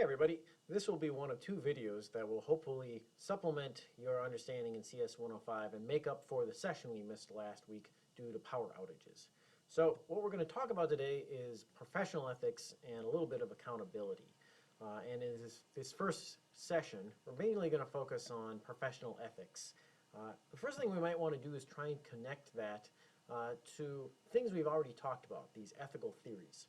everybody, this will be one of two videos that will hopefully supplement your understanding in CS 105 and make up for the session we missed last week due to power outages. So what we're going to talk about today is professional ethics and a little bit of accountability. And in this first session, we're mainly going to focus on professional ethics. The first thing we might want to do is try and connect that to things we've already talked about, these ethical theories.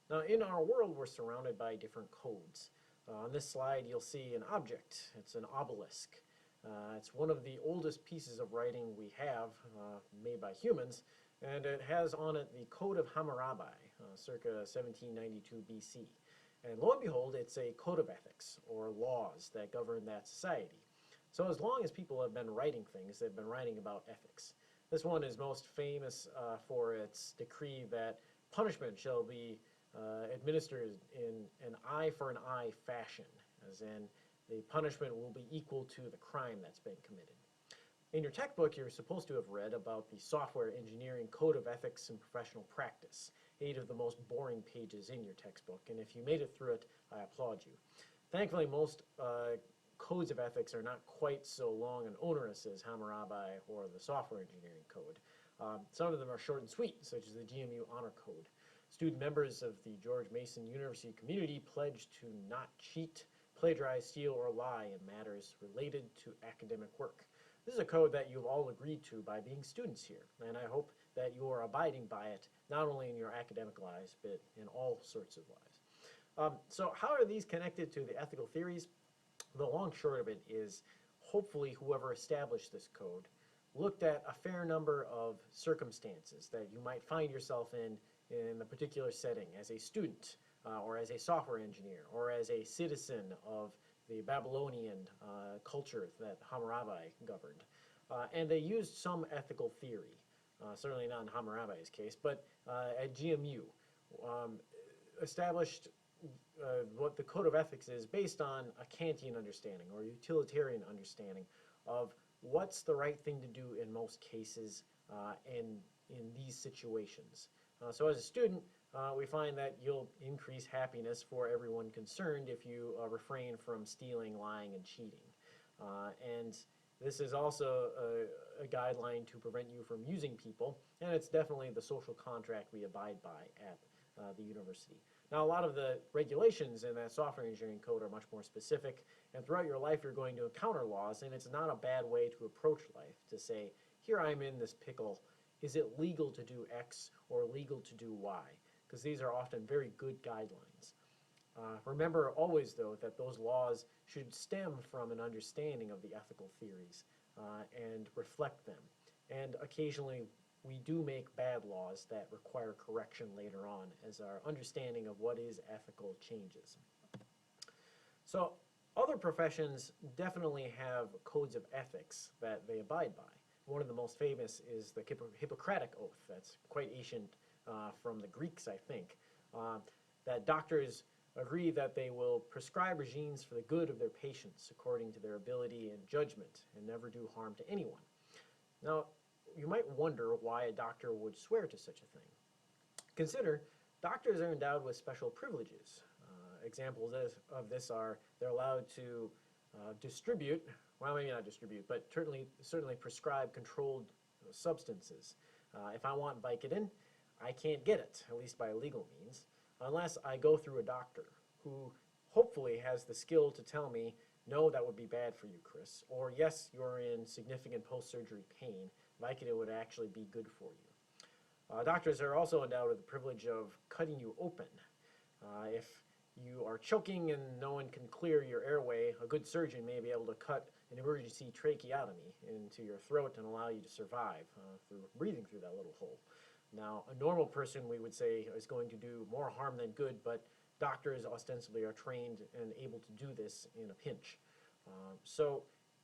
Now, in our world, we're surrounded by different codes. On this slide, you'll see an object. It's an obelisk. It's one of the oldest pieces of writing we have, made by humans, and it has on it the Code of Hammurabi, circa 1792 BC. And lo and behold, it's a code of ethics, or laws that govern that society. So as long as people have been writing things, they've been writing about ethics. This one is most famous for its decree that punishment shall be administered in an eye for an eye fashion, as in the punishment will be equal to the crime that's been committed. In your textbook, you're supposed to have read about the Software Engineering Code of Ethics and Professional Practice, 8 of the most boring pages in your textbook, and if you made it through it, I applaud you. Thankfully, most codes of ethics are not quite so long and onerous as Hammurabi or the Software Engineering Code. Some of them are short and sweet, such as the GMU Honor Code. Student members of the George Mason University community pledge to not cheat, plagiarize, steal, or lie in matters related to academic work. This is a code that you've all agreed to by being students here, and I hope that you are abiding by it, not only in your academic lives, but in all sorts of lives. So how are these connected to the ethical theories? The long short of it is, hopefully whoever established this code looked at a fair number of circumstances that you might find yourself in a particular setting as a student, or as a software engineer, or as a citizen of the Babylonian culture that Hammurabi governed. And they used some ethical theory, certainly not in Hammurabi's case, but at GMU, established what the Code of Ethics is based on a Kantian understanding or utilitarian understanding of what's the right thing to do in most cases in these situations. So as a student, we find that you'll increase happiness for everyone concerned if you refrain from stealing, lying, and cheating. And this is also a guideline to prevent you from using people, and it's definitely the social contract we abide by at the university. Now, a lot of the regulations in that software engineering code are much more specific, and throughout your life you're going to encounter laws, and it's not a bad way to approach life to say, here I'm in this pickle, is it legal to do X or legal to do Y? Because these are often very good guidelines. Remember always, though, that those laws should stem from an understanding of the ethical theories and reflect them. And occasionally we do make bad laws that require correction later on as our understanding of what is ethical changes. So other professions definitely have codes of ethics that they abide by. One of the most famous is the Hippocratic Oath. That's quite ancient from the Greeks, I think. That doctors agree that they will prescribe regimes for the good of their patients according to their ability and judgment and never do harm to anyone. Now, you might wonder why a doctor would swear to such a thing. Consider, doctors are endowed with special privileges. Examples of this are they're allowed to distribute, well, maybe not distribute, but certainly prescribe controlled substances. If I want Vicodin, I can't get it, at least by legal means, unless I go through a doctor who hopefully has the skill to tell me, no, that would be bad for you, Chris, or yes, you're in significant post-surgery pain. Vicodin would actually be good for you. Doctors are also endowed with the privilege of cutting you open. If you are choking and no one can clear your airway, a good surgeon may be able to cut an emergency tracheotomy into your throat and allow you to survive through breathing through that little hole. Now, a normal person, we would say, is going to do more harm than good, but doctors ostensibly are trained and able to do this in a pinch. So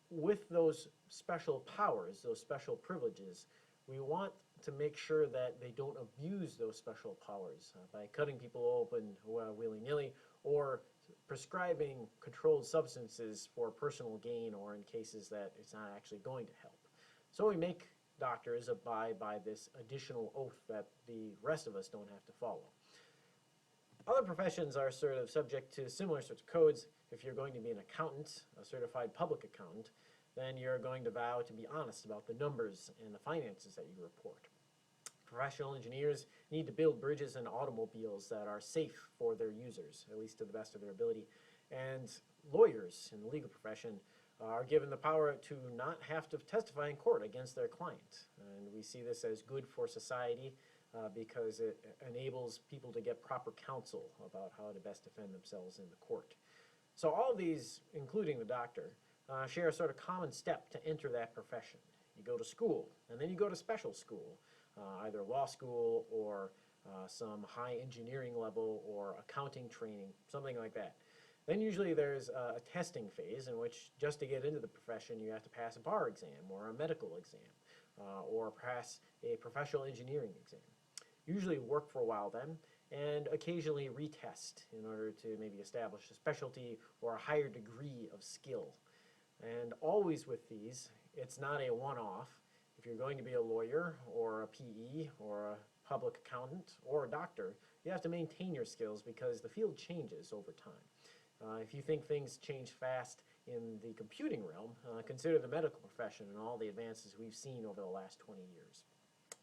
with those special powers, those special privileges, we want to make sure that they don't abuse those special powers by cutting people open willy-nilly or prescribing controlled substances for personal gain or in cases that it's not actually going to help. So we make doctors abide by this additional oath that the rest of us don't have to follow. Other professions are sort of subject to similar sorts of codes. If you're going to be an accountant, a certified public accountant, then you're going to vow to be honest about the numbers and the finances that you report. Professional engineers need to build bridges and automobiles that are safe for their users, at least to the best of their ability. And lawyers in the legal profession are given the power to not have to testify in court against their client. And we see this as good for society because it enables people to get proper counsel about how to best defend themselves in the court. So all of these, including the doctor, share a sort of common step to enter that profession. You go to school, and then you go to special school, either law school or some high engineering level or accounting training, something like that. Then usually there's a testing phase in which just to get into the profession you have to pass a bar exam or a medical exam or pass a professional engineering exam. Usually work for a while then and occasionally retest in order to maybe establish a specialty or a higher degree of skill. And always with these, it's not a one-off. If you're going to be a lawyer or a PE or a public accountant or a doctor, you have to maintain your skills because the field changes over time. If you think things change fast in the computing realm, consider the medical profession and all the advances we've seen over the last 20 years.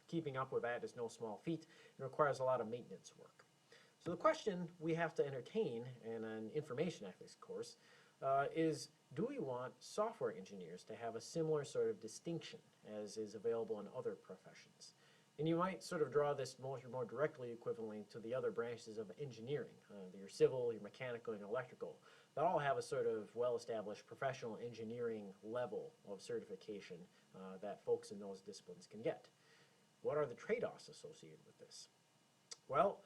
Keeping up with that is no small feat and requires a lot of maintenance work. So the question we have to entertain in an information ethics course is, do we want software engineers to have a similar sort of distinction as is available in other professions? And you might sort of draw this more directly equivalently to the other branches of engineering, your civil, your mechanical, and electrical. They all have a sort of well-established professional engineering level of certification that folks in those disciplines can get. What are the trade-offs associated with this? Well,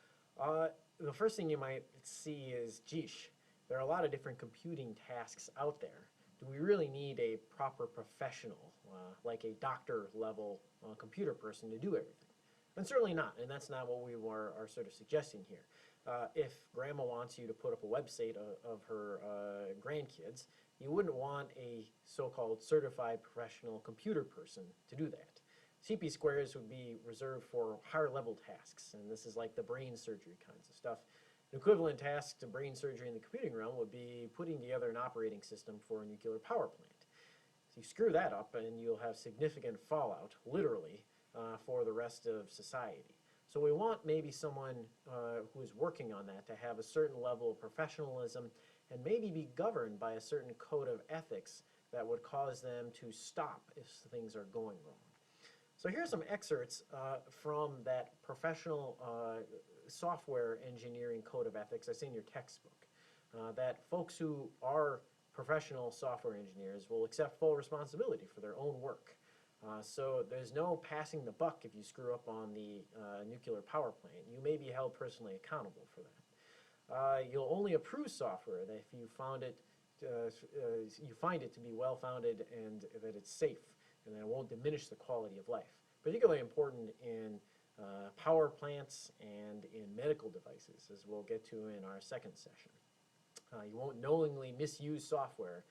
the first thing you might see is, geesh, there are a lot of different computing tasks out there. Do we really need a proper professional, like a doctor-level computer person to do everything? And certainly not, and that's not what we are sort of suggesting here. If grandma wants you to put up a website of her grandkids, you wouldn't want a so-called certified professional computer person to do that. CP squares would be reserved for higher level tasks, and this is like the brain surgery kinds of stuff. An equivalent task to brain surgery in the computing realm would be putting together an operating system for a nuclear power plant. So you screw that up and you'll have significant fallout, literally, for the rest of society. So we want maybe someone who is working on that to have a certain level of professionalism and maybe be governed by a certain code of ethics that would cause them to stop if things are going wrong. So here's some excerpts from that professional software engineering code of ethics that's in your textbook. That folks who are professional software engineers will accept full responsibility for their own work. So there's no passing the buck if you screw up on the nuclear power plant. You may be held personally accountable for that. You'll only approve software that if you find it to be well-founded and that it's safe, and that it won't diminish the quality of life. Particularly important in power plants and in medical devices, as we'll get to in our second session. You won't knowingly misuse software,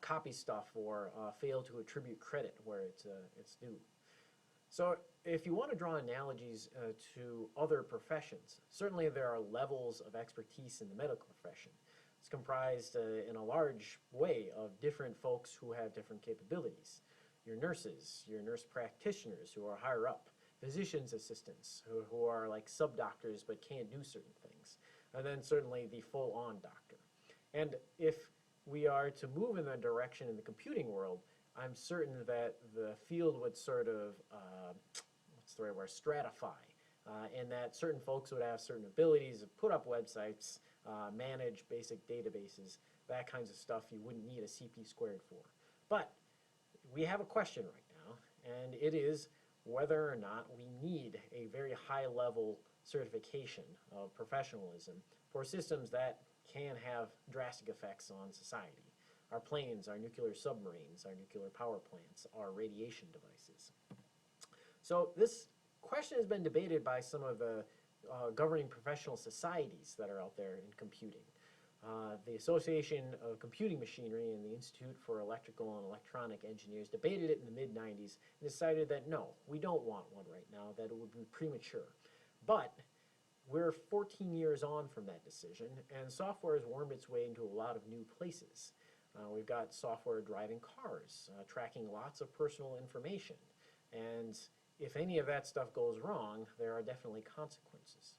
copy stuff, or fail to attribute credit where it's due. So if you want to draw analogies to other professions, certainly there are levels of expertise in the medical profession. It's comprised in a large way of different folks who have different capabilities. Your nurses, your nurse practitioners who are higher up, physician's assistants who are like sub-doctors but can't do certain things, and then certainly the full-on doctor. And if we are to move in that direction in the computing world, I'm certain that the field would sort of, what's the right word, stratify, and that certain folks would have certain abilities to put up websites, manage basic databases, that kinds of stuff you wouldn't need a CP squared for. But we have a question right now, and it is whether or not we need a very high-level certification of professionalism for systems that can have drastic effects on society. Our planes, our nuclear submarines, our nuclear power plants, our radiation devices. So this question has been debated by some of the governing professional societies that are out there in computing. The Association of Computing Machinery and the Institute for Electrical and Electronic Engineers debated it in the mid-90s and decided that no, we don't want one right now, that it would be premature. But we're 14 years on from that decision, and software has wormed its way into a lot of new places. We've got software driving cars, tracking lots of personal information, and if any of that stuff goes wrong, there are definitely consequences.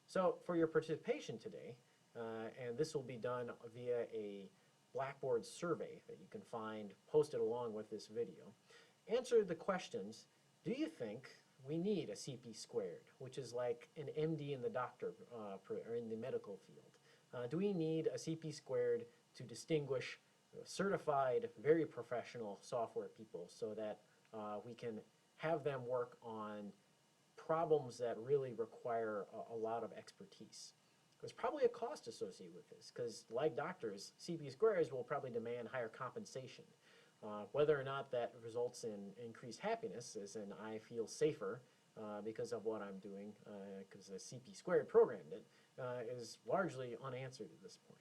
So for your participation today, and this will be done via a Blackboard survey that you can find posted along with this video, answer the questions: do you think we need a CP squared, which is like an MD in the or in the medical field? Do we need a CP squared to distinguish certified, very professional software people so that we can have them work on problems that really require a lot of expertise? There's probably a cost associated with this because, like doctors, CP squares will probably demand higher compensation. Whether or not that results in increased happiness, as in I feel safer because of what I'm doing, because the CP squared programmed it, is largely unanswered at this point.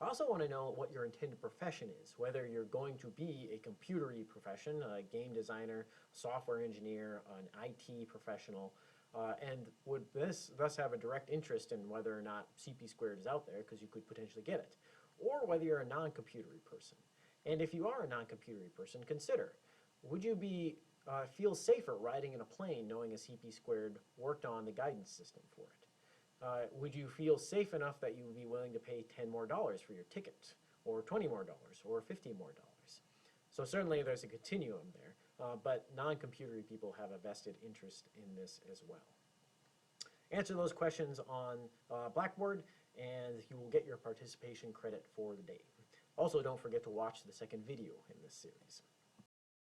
I also want to know what your intended profession is, whether you're going to be a computery profession, a game designer, software engineer, an IT professional, and would this thus have a direct interest in whether or not CP squared is out there because you could potentially get it, or whether you're a non-computery person. And if you are a non-computery person, consider, would you feel safer riding in a plane knowing a CP squared worked on the guidance system for it? Would you feel safe enough that you would be willing to pay $10 more for your ticket, or $20 more, or $50 more? So certainly there's a continuum there, but non-computery people have a vested interest in this as well. Answer those questions on Blackboard, and you will get your participation credit for the day. Also, don't forget to watch the second video in this series.